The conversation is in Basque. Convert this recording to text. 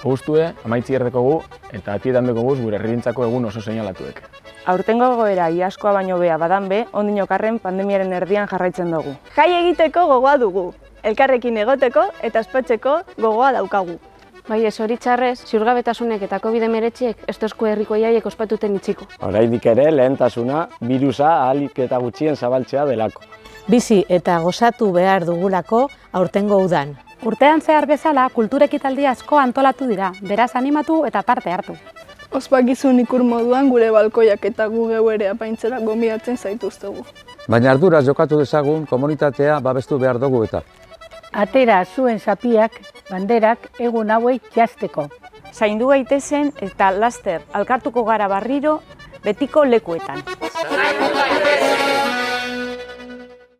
Augustue, amaitzi erdekogu eta atietan dekoguz gure herrigintzako egun oso seinalatuek. Aurtengo egoera iaskoa baino bea badan be, ondinokarren pandemiaren erdian jarraitzen dugu. Jai egiteko gogoa dugu, elkarrekin egoteko eta ospatzeko gogoa daukagu. Bai, ez zoritxarrez, ziurgabetasunek eta COVID-19 ez tozko herriko jaiek ospatuten itxiko. Oraindik ere lehentasuna birusa ahalik eta gutxien zabaltzea delako. Bizi eta gozatu behar dugulako aurtengo udan. Urtean zehar bezala kultur ekitaldi asko antolatu dira, beraz animatu eta parte hartu. Ospakizun ikur moduan gure balkoiak eta gu geu ere apaintzera gonbidatzen zaituztegu. Baina arduraz jokatu dezagun komunitatea babestu behar dugu eta. Atera zuen zapiak, banderak egun hauei jazteko. Zaindu gaitezen eta laster alkartuko gara barriro betiko lekuetan.